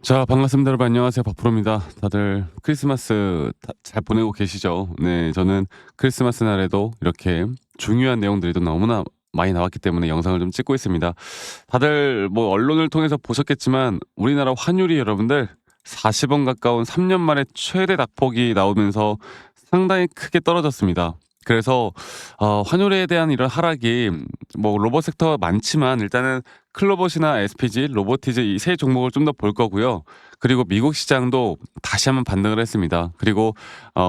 자, 반갑습니다. 여러분 안녕하세요. 박프로입니다. 다들 크리스마스 잘 보내고 계시죠? 네, 저는 크리스마스 날에도 이렇게 중요한 내용들이 또 너무나 많이 나왔기 때문에 영상을 좀 찍고 있습니다. 다들 뭐 언론을 통해서 보셨겠지만 우리나라 환율이 여러분들 40원 가까운 3년 만에 최대 낙폭이 나오면서 상당히 크게 떨어졌습니다. 그래서 환율에 대한 이런 하락이 뭐 로봇 섹터가 많지만 일단은 클로봇이나 SPG, 로보티즈 이 세 종목을 좀 더 볼 거고요. 그리고 미국 시장도 다시 한번 반등을 했습니다. 그리고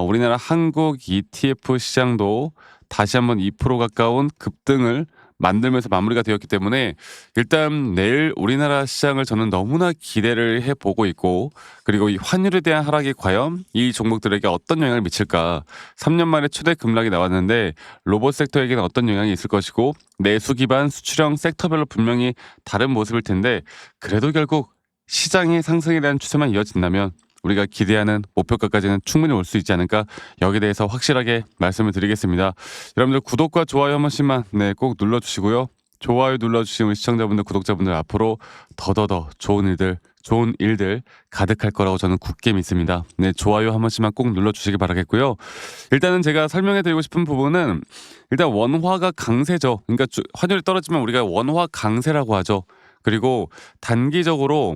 우리나라 한국 ETF 시장도 다시 한번 2% 가까운 급등을 만들면서 마무리가 되었기 때문에 일단 내일 우리나라 시장을 저는 너무나 기대를 해보고 있고, 그리고 이 환율에 대한 하락이 과연 이 종목들에게 어떤 영향을 미칠까. 3년 만에 최대 급락이 나왔는데 로봇 섹터에게는 어떤 영향이 있을 것이고, 내수 기반 수출형 섹터별로 분명히 다른 모습일 텐데, 그래도 결국 시장의 상승에 대한 추세만 이어진다면 우리가 기대하는 목표가까지는 충분히 올 수 있지 않을까, 여기에 대해서 확실하게 말씀을 드리겠습니다. 여러분들 구독과 좋아요 한 번씩만 꼭 눌러주시고요. 좋아요 눌러주신 우리 시청자분들, 구독자분들 앞으로 더더더 좋은 일들 가득할 거라고 저는 굳게 믿습니다. 네, 좋아요 한 번씩만 꼭 눌러주시기 바라겠고요. 일단은 제가 설명해 드리고 싶은 부분은, 일단 원화가 강세죠. 그러니까 환율이 떨어지면 우리가 원화 강세라고 하죠. 그리고 단기적으로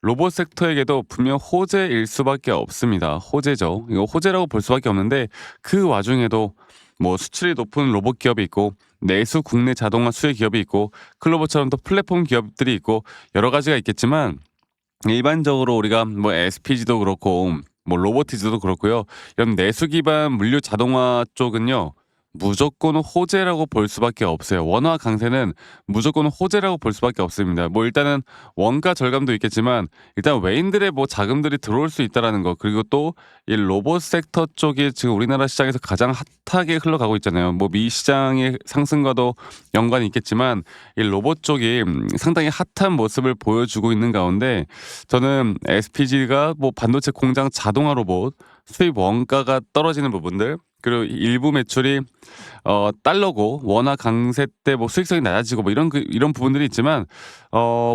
로봇 섹터에게도 분명 호재일 수밖에 없습니다. 호재죠. 이거 호재라고 볼 수밖에 없는데, 그 와중에도 뭐 수출이 높은 로봇 기업이 있고, 내수 국내 자동화 수혜 기업이 있고, 클로버처럼 또 플랫폼 기업들이 있고, 여러 가지가 있겠지만 일반적으로 우리가 뭐 SPG도 그렇고 뭐 로보티즈도 그렇고요. 이런 내수 기반 물류 자동화 쪽은요, 무조건 호재라고 볼 수밖에 없어요. 원화 강세는 무조건 호재라고 볼 수밖에 없습니다. 뭐 일단은 원가 절감도 있겠지만, 일단 외인들의 뭐 자금들이 들어올 수 있다라는 거, 그리고 또 이 로봇 섹터 쪽이 지금 우리나라 시장에서 가장 핫하게 흘러가고 있잖아요. 뭐 미 시장의 상승과도 연관이 있겠지만 이 로봇 쪽이 상당히 핫한 모습을 보여주고 있는 가운데, 저는 SPG가 뭐 반도체 공장 자동화 로봇 수입 원가가 떨어지는 부분들, 그리고 일부 매출이 달러고 원화 강세 때 뭐 수익성이 낮아지고 뭐 이런 부분들이 있지만,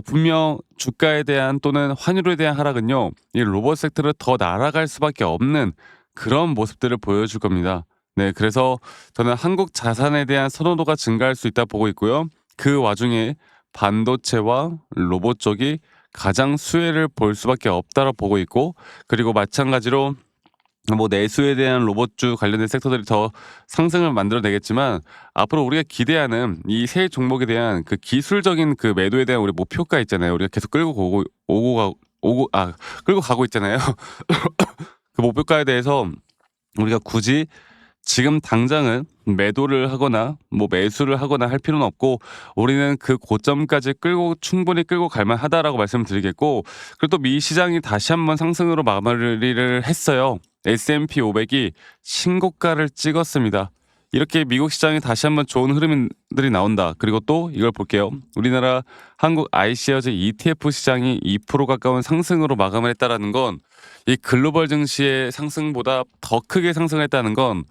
분명 주가에 대한 또는 환율에 대한 하락은요, 이 로봇 섹터를 더 날아갈 수밖에 없는 그런 모습들을 보여줄 겁니다. 네, 그래서 저는 한국 자산에 대한 선호도가 증가할 수 있다 보고 있고요. 그 와중에 반도체와 로봇 쪽이 가장 수혜를 볼 수밖에 없다고 보고 있고, 그리고 마찬가지로 뭐 내수에 대한 로봇주 관련된 섹터들이 더 상승을 만들어내겠지만, 앞으로 우리가 기대하는 이 세 종목에 대한 그 기술적인 그 매도에 대한 우리 목표가 있잖아요. 우리가 계속 끌고 가고 있잖아요. 그 목표가에 대해서 우리가 굳이 지금 당장은 매도를 하거나 뭐 매수를 하거나 할 필요는 없고, 우리는 그 고점까지 충분히 끌고 갈 만하다라고 말씀드리겠고, 그리고 또 미 시장이 다시 한번 상승으로 마무리를 했어요. S&P 500이 신고가를 찍었습니다. 이렇게 미국 시장이 다시 한번 좋은 흐름들이 나온다. 그리고 또 이걸 볼게요. 우리나라 한국 iShares ETF 시장이 2% 가까운 상승으로 마감을 했다라는 건, 이 글로벌 증시의 상승보다 더 크게 상승했다는 건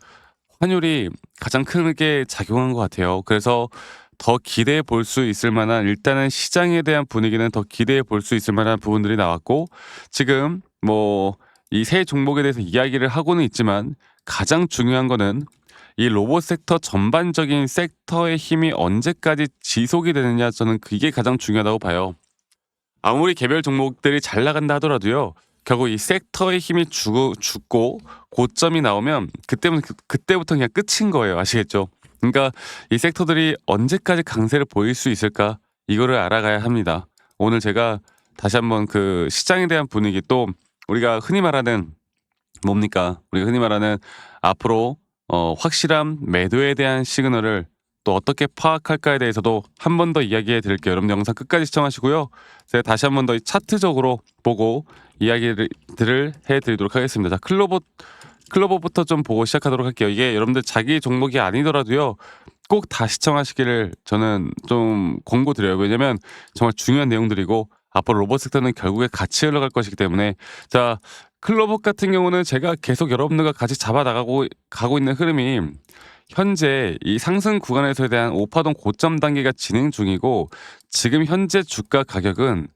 환율이 가장 크게 작용한 것 같아요. 그래서 더 기대해 볼 수 있을 만한, 일단은 시장에 대한 분위기는 더 기대해 볼 수 있을 만한 부분들이 나왔고, 지금 뭐 이 세 종목에 대해서 이야기를 하고는 있지만, 가장 중요한 거는 이 로봇 섹터 전반적인 섹터의 힘이 언제까지 지속이 되느냐, 저는 그게 가장 중요하다고 봐요. 아무리 개별 종목들이 잘 나간다 하더라도요, 결국 이 섹터의 힘이 죽고 고점이 나오면 그때부터 그냥 끝인 거예요. 아시겠죠? 그러니까 이 섹터들이 언제까지 강세를 보일 수 있을까, 이거를 알아가야 합니다. 오늘 제가 다시 한번 그 시장에 대한 분위기, 또 우리가 흔히 말하는 뭡니까? 우리가 흔히 말하는 앞으로 확실한 매도에 대한 시그널을 또 어떻게 파악할까에 대해서도 한 번 더 이야기해 드릴게요. 여러분 영상 끝까지 시청하시고요. 제가 다시 한 번 더 차트적으로 보고 이야기들을 해드리도록 하겠습니다. 자, 클로버부터 좀 보고 시작하도록 할게요. 이게 여러분들 자기 종목이 아니더라도요, 꼭 다 시청하시기를 저는 좀 권고드려요. 왜냐면 정말 중요한 내용들이고, 앞으로 로봇 섹터는 결국에 같이 흘러갈 것이기 때문에. 자, 클로버 같은 경우는 제가 계속 여러분들과 같이 가고 있는 흐름이, 현재 이 상승 구간에서에 대한 오파동 고점 단계가 진행 중이고, 지금 현재 주가 가격은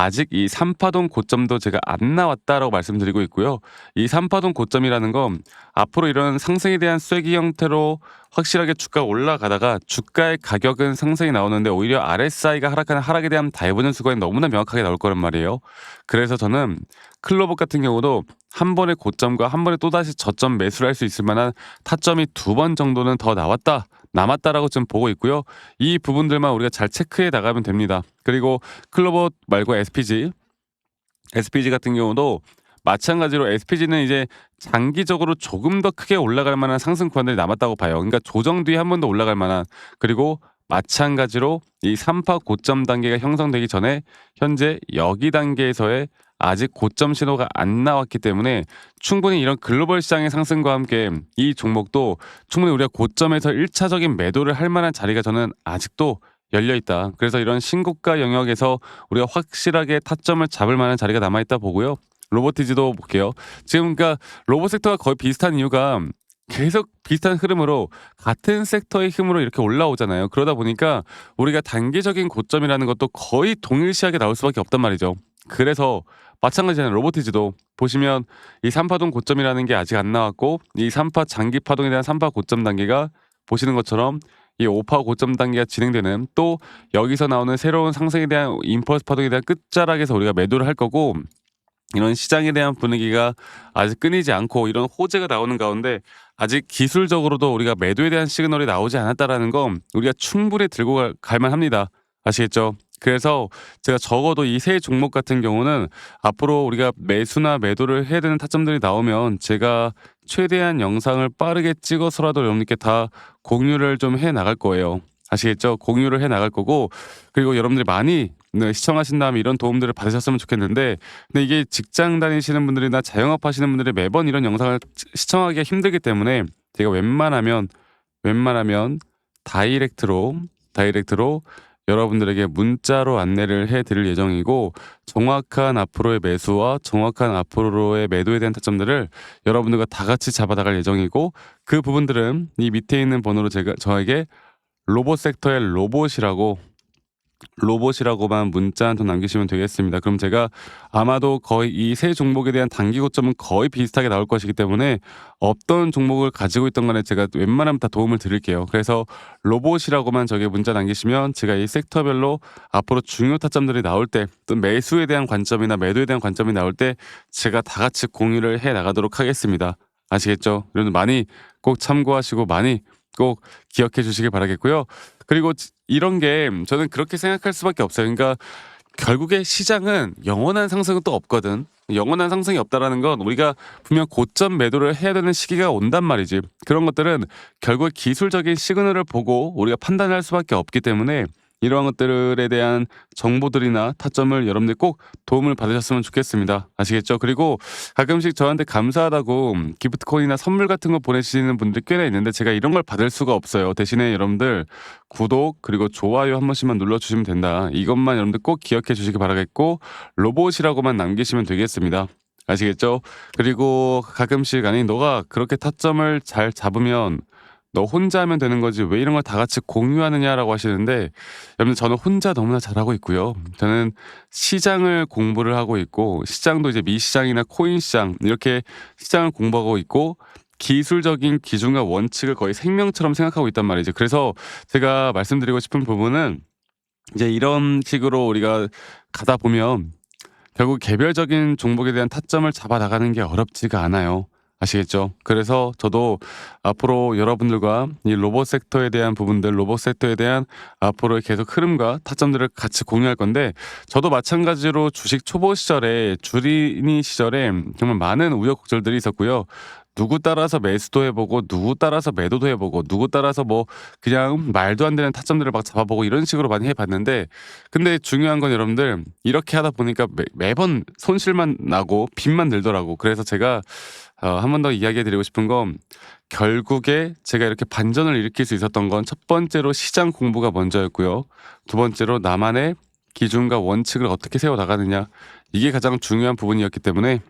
아직 이 3파동 고점도 제가 안 나왔다라고 말씀드리고 있고요. 이 3파동 고점이라는 건 앞으로 이런 상승에 대한 쐐기 형태로 확실하게 주가가 올라가다가 주가의 가격은 상승이 나오는데 오히려 RSI가 하락하는 하락에 대한 다이버전 수간이 너무나 명확하게 나올 거란 말이에요. 그래서 저는 클로버 같은 경우도 한 번의 고점과 한 번에 또다시 저점 매수를 할 수 있을 만한 타점이 2번 정도는 더 남았다라고 지금 보고 있고요. 이 부분들만 우리가 잘 체크해 나가면 됩니다. 그리고 클로버 말고 SPG 같은 경우도 마찬가지로 SPG는 이제 장기적으로 조금 더 크게 올라갈 만한 상승 구간들이 남았다고 봐요. 그러니까 조정 뒤에 한 번 더 올라갈 만한, 그리고 마찬가지로 이 3파 고점 단계가 형성되기 전에 현재 여기 단계에서의 아직 고점 신호가 안 나왔기 때문에 충분히 이런 글로벌 시장의 상승과 함께 이 종목도 충분히 우리가 고점에서 1차적인 매도를 할 만한 자리가 저는 아직도 열려 있다. 그래서 이런 신고가 영역에서 우리가 확실하게 타점을 잡을 만한 자리가 남아 있다 보고요. 로보티지도 볼게요. 지금 그러니까 로봇 섹터가 거의 비슷한 이유가 계속 비슷한 흐름으로 같은 섹터의 힘으로 이렇게 올라오잖아요. 그러다 보니까 우리가 단기적인 고점이라는 것도 거의 동일시하게 나올 수밖에 없단 말이죠. 그래서 마찬가지잖아요. 로보티지도 보시면 이 3파동 고점이라는 게 아직 안 나왔고, 이 3파 장기 파동에 대한 3파 고점 단계가 보시는 것처럼 이 5파 고점 단계가 진행되는, 또 여기서 나오는 새로운 상승에 대한 임펄스 파동에 대한 끝자락에서 우리가 매도를 할 거고, 이런 시장에 대한 분위기가 아직 끊이지 않고 이런 호재가 나오는 가운데 아직 기술적으로도 우리가 매도에 대한 시그널이 나오지 않았다라는 건 우리가 충분히 들고 갈 만합니다. 아시겠죠? 그래서 제가 적어도 이 세 종목 같은 경우는 앞으로 우리가 매수나 매도를 해야 되는 타점들이 나오면 제가 최대한 영상을 빠르게 찍어서라도 여러분께 다 공유를 좀 해 나갈 거예요. 아시겠죠? 공유를 해 나갈 거고, 그리고 여러분들이 많이 시청하신 다음에 이런 도움들을 받으셨으면 좋겠는데, 근데 이게 직장 다니시는 분들이나 자영업 하시는 분들이 매번 이런 영상을 시청하기가 힘들기 때문에 제가 웬만하면 다이렉트로 여러분들에게 문자로 안내를 해 드릴 예정이고, 정확한 앞으로의 매수와 정확한 앞으로의 매도에 대한 타점들을 여러분들과 다 같이 잡아 나갈 예정이고, 그 부분들은 이 밑에 있는 번호로 저에게 로봇 섹터의 로봇이라고만 문자 한 통 남기시면 되겠습니다. 그럼 제가 아마도 거의 이 세 종목에 대한 단기 고점은 거의 비슷하게 나올 것이기 때문에 어떤 종목을 가지고 있던 간에 제가 웬만하면 다 도움을 드릴게요. 그래서 로봇이라고만 저게 문자 남기시면 제가 이 섹터별로 앞으로 중요 타점들이 나올 때, 또 매수에 대한 관점이나 매도에 대한 관점이 나올 때 제가 다 같이 공유를 해 나가도록 하겠습니다. 아시겠죠? 여러분 많이 꼭 참고하시고 많이 꼭 기억해 주시길 바라겠고요. 그리고 이런 게 저는 그렇게 생각할 수밖에 없어요. 그러니까 결국에 시장은 영원한 상승은 또 없거든. 영원한 상승이 없다라는 건 우리가 분명 고점 매도를 해야 되는 시기가 온단 말이지. 그런 것들은 결국 기술적인 시그널을 보고 우리가 판단할 수밖에 없기 때문에 이러한 것들에 대한 정보들이나 타점을 여러분들 꼭 도움을 받으셨으면 좋겠습니다. 아시겠죠? 그리고 가끔씩 저한테 감사하다고 기프트콘이나 선물 같은 거 보내주시는 분들 꽤나 있는데 제가 이런 걸 받을 수가 없어요. 대신에 여러분들 구독 그리고 좋아요 한 번씩만 눌러주시면 된다. 이것만 여러분들 꼭 기억해 주시기 바라겠고, 로봇이라고만 남기시면 되겠습니다. 아시겠죠? 그리고 가끔씩 아니 너가 그렇게 타점을 잘 잡으면 너 혼자 하면 되는 거지 왜 이런 걸 다 같이 공유하느냐라고 하시는데, 여러분 저는 혼자 너무나 잘하고 있고요. 저는 시장을 공부를 하고 있고, 시장도 이제 미시장이나 코인 시장 이렇게 시장을 공부하고 있고, 기술적인 기준과 원칙을 거의 생명처럼 생각하고 있단 말이죠. 그래서 제가 말씀드리고 싶은 부분은 이제 이런 식으로 우리가 가다 보면 결국 개별적인 종목에 대한 타점을 잡아 나가는 게 어렵지가 않아요. 아시겠죠? 그래서 저도 앞으로 여러분들과 이 로봇 섹터에 대한 부분들, 로봇 섹터에 대한 앞으로의 계속 흐름과 타점들을 같이 공유할 건데, 저도 마찬가지로 주식 초보 시절에 주린이 시절에 정말 많은 우여곡절들이 있었고요. 누구 따라서 매수도 해보고, 누구 따라서 매도도 해보고, 누구 따라서 뭐 그냥 말도 안 되는 타점들을 막 잡아보고 이런 식으로 많이 해봤는데, 근데 중요한 건 여러분들 이렇게 하다 보니까 매번 손실만 나고 빚만 늘더라고. 그래서 제가 한 번 더 이야기해 드리고 싶은 건, 결국에 제가 이렇게 반전을 일으킬 수 있었던 건 첫 번째로 시장 공부가 먼저였고요. 두 번째로 나만의 기준과 원칙을 어떻게 세워 나가느냐, 이게 가장 중요한 부분이었기 때문에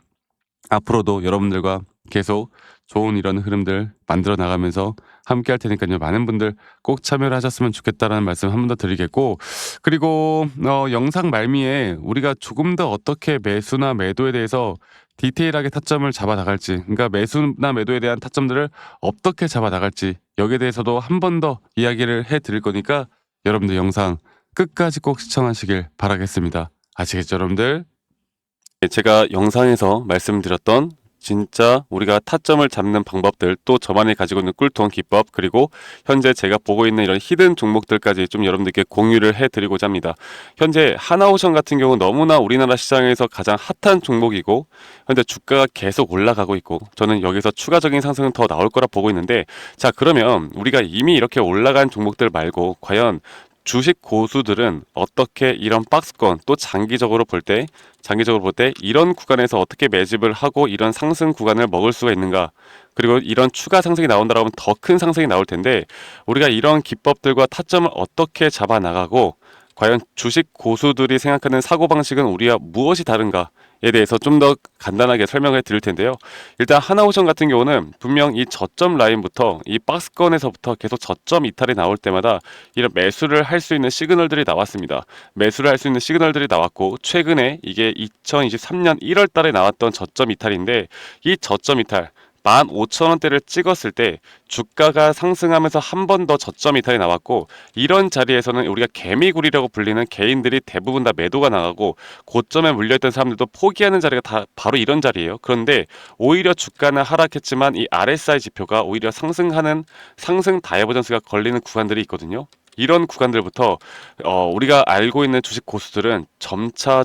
앞으로도 여러분들과 계속 좋은 이런 흐름들 만들어 나가면서 함께 할 테니까요. 많은 분들 꼭 참여를 하셨으면 좋겠다라는 말씀 한 번 더 드리겠고, 그리고 영상 말미에 우리가 조금 더 어떻게 매수나 매도에 대해서 디테일하게 타점을 잡아 나갈지, 그러니까 매수나 매도에 대한 타점들을 어떻게 잡아 나갈지 여기에 대해서도 한 번 더 이야기를 해 드릴 거니까 여러분들 영상 끝까지 꼭 시청하시길 바라겠습니다. 아시겠죠, 여러분들? 제가 영상에서 말씀드렸던 진짜 우리가 타점을 잡는 방법들, 또 저만이 가지고 있는 꿀통 기법, 그리고 현재 제가 보고 있는 이런 히든 종목들까지 좀 여러분들께 공유를 해드리고자 합니다. 현재 하나오션 같은 경우 너무나 우리나라 시장에서 가장 핫한 종목이고 현재 주가가 계속 올라가고 있고 저는 여기서 추가적인 상승은 더 나올 거라 보고 있는데, 자 그러면 우리가 이미 이렇게 올라간 종목들 말고 과연 주식 고수들은 어떻게 이런 박스권, 또 장기적으로 볼 때 이런 구간에서 어떻게 매집을 하고 이런 상승 구간을 먹을 수가 있는가, 그리고 이런 추가 상승이 나온다고 하면 더 큰 상승이 나올 텐데 우리가 이런 기법들과 타점을 어떻게 잡아 나가고 과연 주식 고수들이 생각하는 사고방식은 우리와 무엇이 다른가 에 대해서 좀 더 간단하게 설명을 드릴 텐데요. 일단 하나오션 같은 경우는 분명 이 저점 라인부터 이 박스권에서부터 계속 저점 이탈이 나올 때마다 이런 매수를 할 수 있는 시그널들이 나왔습니다. 매수를 할 수 있는 시그널들이 나왔고, 최근에 이게 2023년 1월 달에 나왔던 저점 이탈인데, 이 저점 이탈 15,000원대를 찍었을 때 주가가 상승하면서 한 번 더 저점 이탈이 나왔고, 이런 자리에서는 우리가 개미굴이라고 불리는 개인들이 대부분 다 매도가 나가고 고점에 물려있던 사람들도 포기하는 자리가 다 바로 이런 자리예요. 그런데 오히려 주가는 하락했지만 이 RSI 지표가 오히려 상승하는 상승 다이버전스가 걸리는 구간들이 있거든요. 이런 구간들부터 우리가 알고 있는 주식 고수들은 점차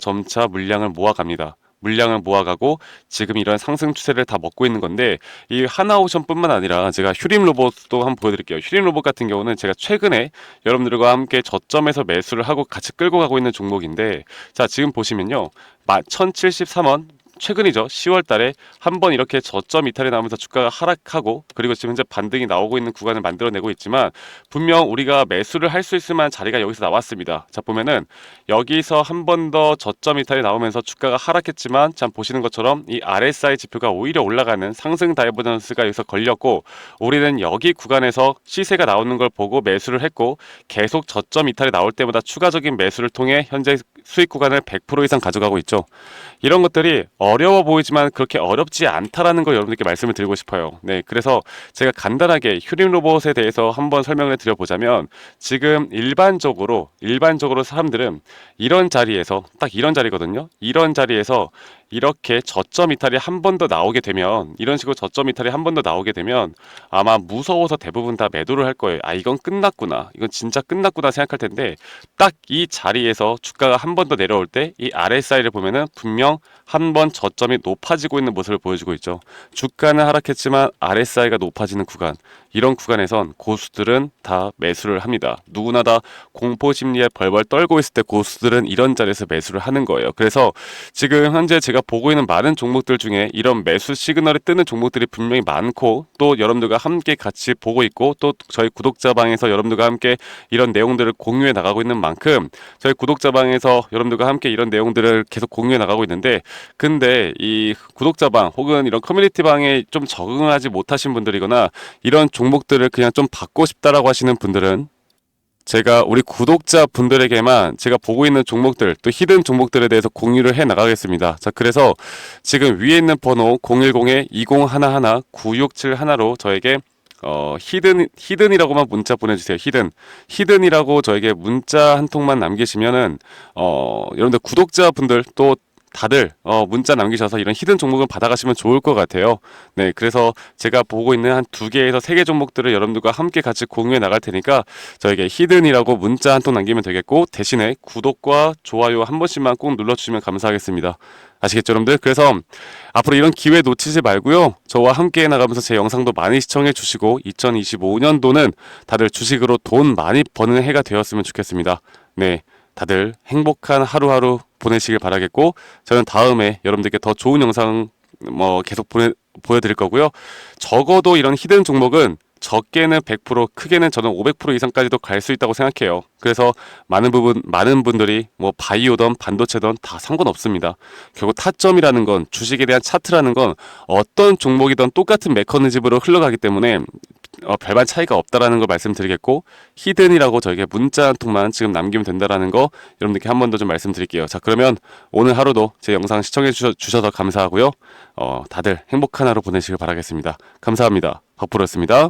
물량을 모아갑니다. 물량을 모아가고 지금 이런 상승 추세를 다 먹고 있는 건데, 이 하나오션뿐만 아니라 제가 휴림 로봇도 한번 보여드릴게요. 휴림 로봇 같은 경우는 제가 최근에 여러분들과 함께 저점에서 매수를 하고 같이 끌고 가고 있는 종목인데, 자 지금 보시면요, 1073원 최근이죠. 10월 달에 한번 이렇게 저점 이탈이 나오면서 주가가 하락하고, 그리고 지금 현재 반등이 나오고 있는 구간을 만들어내고 있지만 분명 우리가 매수를 할 수 있을 만한 자리가 여기서 나왔습니다. 자 보면은 여기서 한 번 더 저점 이탈이 나오면서 주가가 하락했지만, 참 보시는 것처럼 이 RSI 지표가 오히려 올라가는 상승 다이버전스가 여기서 걸렸고, 우리는 여기 구간에서 시세가 나오는 걸 보고 매수를 했고, 계속 저점 이탈이 나올 때마다 추가적인 매수를 통해 현재 수익 구간을 100% 이상 가져가고 있죠. 이런 것들이 어려워 보이지만 그렇게 어렵지 않다라는 걸 여러분들께 말씀을 드리고 싶어요. 네, 그래서 제가 간단하게 휴림 로봇에 대해서 한번 설명을 드려보자면, 지금 일반적으로 사람들은 이런 자리에서, 딱 이런 자리거든요. 이런 자리에서 이렇게 저점 이탈이 한 번 더 나오게 되면, 이런 식으로 저점 이탈이 한 번 더 나오게 되면 아마 무서워서 대부분 다 매도를 할 거예요. 아 이건 끝났구나, 이건 진짜 끝났구나 생각할 텐데, 딱 이 자리에서 주가가 한 번 더 내려올 때 이 RSI를 보면은 분명 한 번 저점이 높아지고 있는 모습을 보여주고 있죠. 주가는 하락했지만 RSI가 높아지는 구간, 이런 구간에선 고수들은 다 매수를 합니다. 누구나 다 공포 심리에 벌벌 떨고 있을 때 고수들은 이런 자리에서 매수를 하는 거예요. 그래서 지금 현재 제가 보고 있는 많은 종목들 중에 이런 매수 시그널이 뜨는 종목들이 분명히 많고, 또 여러분들과 함께 같이 보고 있고, 또 저희 구독자방에서 여러분들과 함께 이런 내용들을 공유해 나가고 있는 만큼 저희 구독자방에서 여러분들과 함께 이런 내용들을 계속 공유해 나가고 있는데, 근데 이 구독자방 혹은 이런 커뮤니티방에 좀 적응하지 못하신 분들이거나 이런 종목들을 그냥 좀 받고 싶다라고 하시는 분들은 제가 우리 구독자 분들에게만 제가 보고 있는 종목들, 또 히든 종목들에 대해서 공유를 해 나가겠습니다. 자 그래서 지금 위에 있는 번호 010-2011-9671로 저에게 히든이라고만 문자 보내주세요. 히든이라고 저에게 문자 한 통만 남기시면은 여러분들 구독자분들 또 다들 문자 남기셔서 이런 히든 종목을 받아가시면 좋을 것 같아요. 네, 그래서 제가 보고 있는 한 2개에서 3개 종목들을 여러분들과 함께 같이 공유해 나갈 테니까 저에게 히든이라고 문자 한 통 남기면 되겠고, 대신에 구독과 좋아요 한 번씩만 꼭 눌러주시면 감사하겠습니다. 아시겠죠, 여러분들? 그래서 앞으로 이런 기회 놓치지 말고요, 저와 함께 나가면서 제 영상도 많이 시청해 주시고 2025년도는 다들 주식으로 돈 많이 버는 해가 되었으면 좋겠습니다. 네, 다들 행복한 하루하루 보내시길 바라겠고, 저는 다음에 여러분들께 더 좋은 영상 계속 보여드릴 거고요. 적어도 이런 히든 종목은 적게는 100%, 크게는 저는 500% 이상까지도 갈 수 있다고 생각해요. 그래서 많은 분들이 뭐 바이오든 반도체든 다 상관없습니다. 결국 타점이라는 건, 주식에 대한 차트라는 건 어떤 종목이든 똑같은 메커니즘으로 흘러가기 때문에 별반 차이가 없다라는 걸 말씀드리겠고, 히든이라고 저에게 문자 한 통만 지금 남기면 된다라는 거 여러분들께 한 번 더 좀 말씀드릴게요. 자, 그러면 오늘 하루도 제 영상 시청해 주셔서 감사하고요. 다들 행복한 하루 보내시길 바라겠습니다. 감사합니다. 박프로였습니다.